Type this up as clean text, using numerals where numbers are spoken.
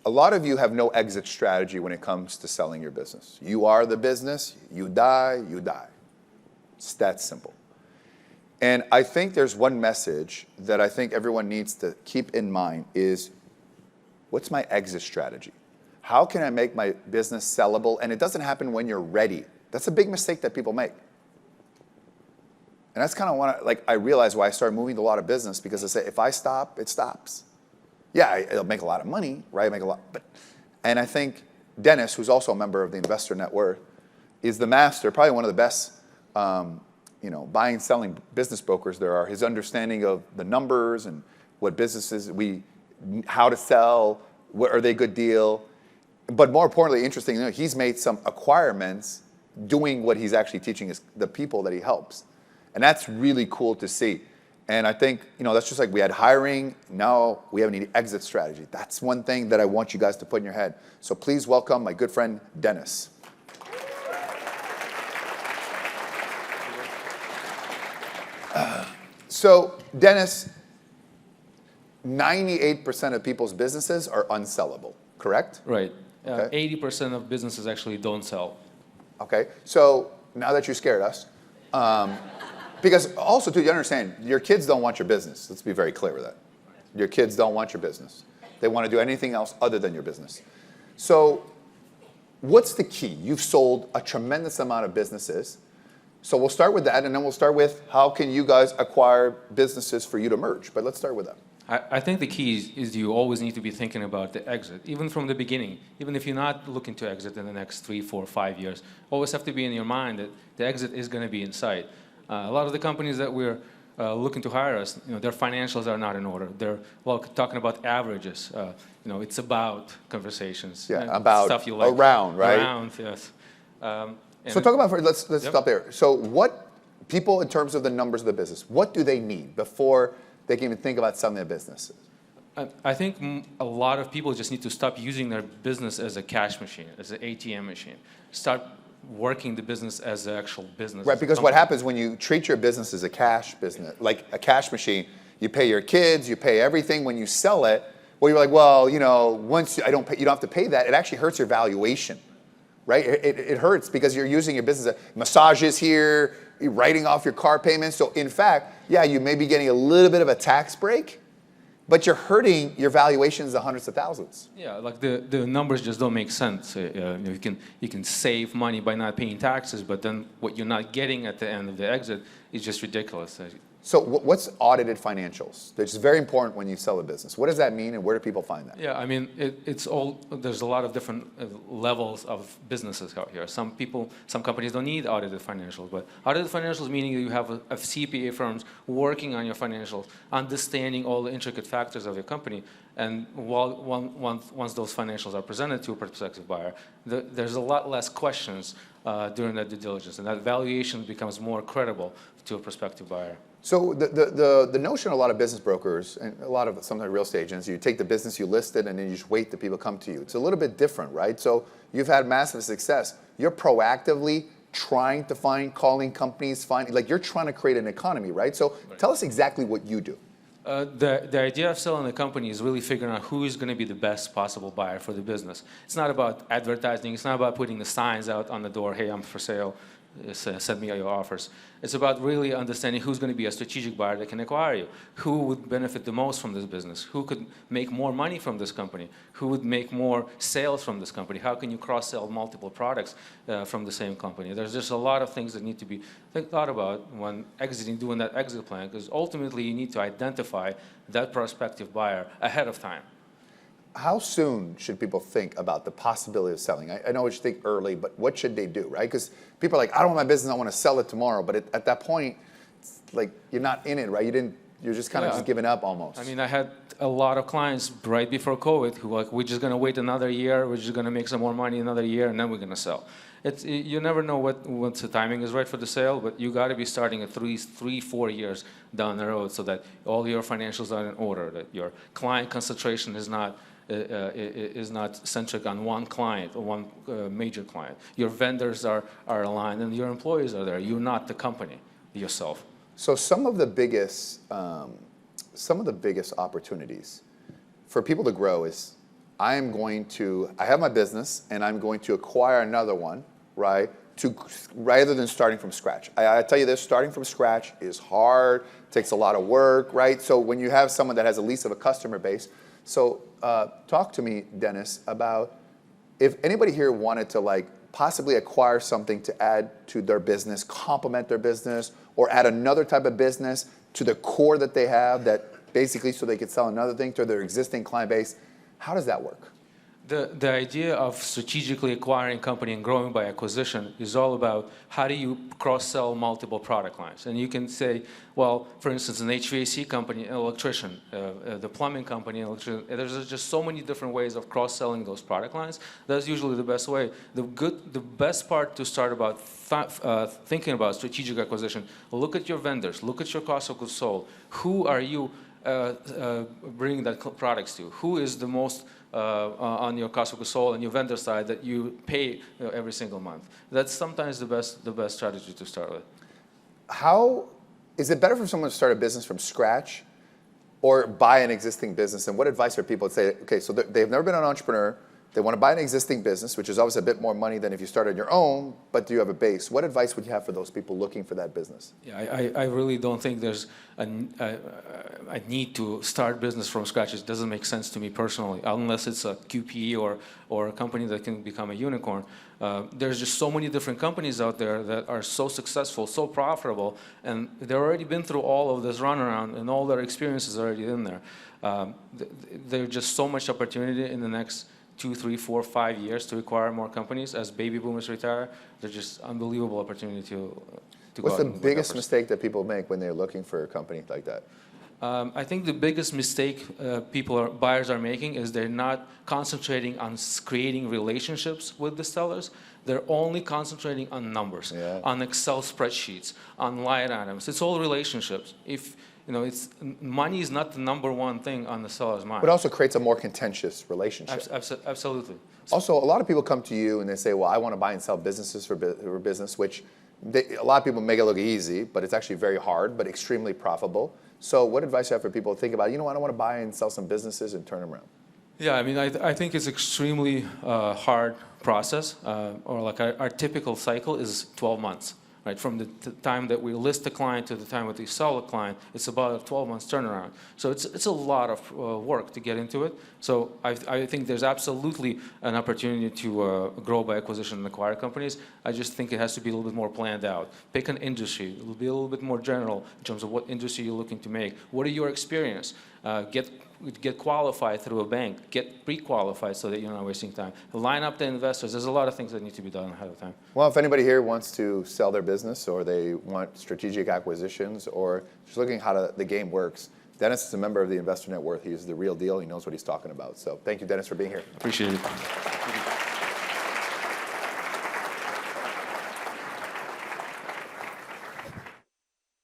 a lot of you have no exit strategy when it comes to selling your business. You are the business, you die, you die. It's that simple. And I think there's one message that I think everyone needs to keep in mind is, what's my exit strategy? How can I make my business sellable? And it doesn't happen when you're ready. That's a big mistake that people make. And that's kind of what I realized why I started moving to a lot of business, because I say, if I stop, it stops. Yeah, it'll make a lot of money, right? And I think Denis, who's also a member of the Investor Net Worth, is the master, probably one of the best, buying and selling business brokers there are. His understanding of the numbers and what businesses how to sell, what are they a good deal. But more importantly, interesting, he's made some acquirements doing what he's actually teaching the people that he helps. And that's really cool to see. And I think, that's just like we had hiring, now we have an exit strategy. That's one thing that I want you guys to put in your head. So please welcome my good friend, Denis. So Denis, 98% of people's businesses are unsellable, correct? Right. Okay. 80% of businesses actually don't sell. Okay, so now that you scared us, because also, too, you understand, your kids don't want your business. Let's be very clear with that. Your kids don't want your business. They want to do anything else other than your business. So what's the key? You've sold a tremendous amount of businesses. So we'll start with that, and then we'll start with how can you guys acquire businesses for you to merge. But let's start with that. I think the key is you always need to be thinking about the exit, even from the beginning. Even if you're not looking to exit in the next 3, 4, 5 years, always have to be in your mind that the exit is going to be in sight. A lot of the companies that we're looking to hire us, their financials are not in order. They're talking about averages. It's about conversations. Yeah, about stuff you like. Around, right? Around, yes. So talk about, let's yep. Stop there. So what people, in terms of the numbers of the business, what do they need before they can even think about selling their businesses? I think a lot of people just need to stop using their business as a cash machine, as an ATM machine. Start working the business as an actual business. Right, because what happens when you treat your business as a cash business, like a cash machine, you pay your kids, you pay everything. When you sell it, well, you're like, well, once you don't have to pay that. It actually hurts your valuation, right? It hurts because you're using your business, massages here, you're writing off your car payments. So in fact, yeah, you may be getting a little bit of a tax break, but you're hurting your valuations of hundreds of thousands. Yeah, like the numbers just don't make sense. You can save money by not paying taxes, but then what you're not getting at the end of the exit is just ridiculous. So what's audited financials? Which is very important when you sell a business. What does that mean, and where do people find that? Yeah, I mean, there's a lot of different levels of businesses out here. Some companies don't need audited financials, but audited financials meaning you have a CPA firms working on your financials, understanding all the intricate factors of your company, and once those financials are presented to a prospective buyer, there's a lot less questions during that due diligence, and that valuation becomes more credible to a prospective buyer. So the notion of a lot of business brokers and a lot of sometimes real estate agents, you take the business, you list it, and then you just wait that people come to you. It's a little bit different, right? So you've had massive success. You're proactively trying to calling companies, you're trying to create an economy, right? So tell us exactly what you do. The idea of selling a company is really figuring out who is going to be the best possible buyer for the business. It's not about advertising. It's not about putting the signs out on the door, hey, I'm for sale. Send me your offers. It's about really understanding who's going to be a strategic buyer that can acquire you. Who would benefit the most from this business? Who could make more money from this company? Who would make more sales from this company? How can you cross-sell multiple products from the same company? There's just a lot of things that need to be thought about when doing that exit plan, because ultimately you need to identify that prospective buyer ahead of time. How soon should people think about the possibility of selling? I know what you think early, but what should they do, right? Because people are like, I don't want my business, I want to sell it tomorrow. But at that point, it's like you're not in it, right? You're just kind of just giving up almost. I mean, I had a lot of clients right before COVID who were like, we're just going to wait another year, we're just going to make some more money another year, and then we're going to sell. You never know once the timing is right for the sale, but you got to be starting at 4 years down the road so that all your financials are in order, that your client concentration is not centric on one client or one major client. Your vendors are aligned and your employees are there. You're not the company yourself. So some of the biggest opportunities for people to grow is I have my business and I'm going to acquire another one, right? Rather than starting from scratch. I tell you this, starting from scratch is hard, takes a lot of work, right? So when you have someone that has a lease of a customer base, so talk to me, Denis, about if anybody here wanted to like possibly acquire something to add to their business, complement their business, or add another type of business to the core that they have, that basically so they could sell another thing to their existing client base, how does that work? The idea of strategically acquiring a company and growing by acquisition is all about how do you cross-sell multiple product lines. And you can say, well, for instance, an HVAC company, an electrician, the plumbing company, there's just so many different ways of cross-selling those product lines. That's usually the best way. The best part to start about thinking about strategic acquisition, look at your vendors, look at your cost of goods sold. Who are you bringing that products to? Who is the most on your cost of goods sold and your vendor side that you pay every single month? That's sometimes the best strategy to start with. How is it better for someone to start a business from scratch or buy an existing business? And what advice are people to say, okay, so they've never been an entrepreneur, they want to buy an existing business, which is obviously a bit more money than if you started your own, but do you have a base? What advice would you have for those people looking for that business? Yeah, I really don't think there's a need to start business from scratch. It doesn't make sense to me personally, unless it's a QP or a company that can become a unicorn. There's just so many different companies out there that are so successful, so profitable, and they've already been through all of this runaround and all their experiences already in there. There's just so much opportunity in the next 2, 3, 4, 5 years to acquire more companies as baby boomers retire. There's just unbelievable opportunity to What's the biggest mistake that people make when they're looking for a company like that? I think the biggest mistake buyers are making is they're not concentrating on creating relationships with the sellers. They're only concentrating on numbers, on Excel spreadsheets, on line items. It's all relationships. Money is not the number one thing on the seller's mind. But it also creates a more contentious relationship. Absolutely. Also, a lot of people come to you and they say, well, I want to buy and sell businesses for business, which a lot of people make it look easy, but it's actually very hard, but extremely profitable. So what advice do you have for people to think about, I don't want to buy and sell some businesses and turn them around? Yeah, I mean, I think it's extremely hard process, or like our typical cycle is 12 months. Right, from the time that we list the client to the time that we sell the client, it's about a 12 months turnaround. So it's a lot of work to get into it. So I think there's absolutely an opportunity to grow by acquisition and acquire companies. I just think it has to be a little bit more planned out. Pick an industry. It will be a little bit more general in terms of what industry you're looking to make. What are your experience? Get qualified through a bank. Get pre-qualified so that you're not wasting time. Line up the investors. There's a lot of things that need to be done ahead of time. Well, if anybody here wants to sell their business or they want strategic acquisitions or just looking how the game works, Denis is a member of the Investor Net Worth. He's the real deal. He knows what he's talking about. So thank you, Denis, for being here. Appreciate it.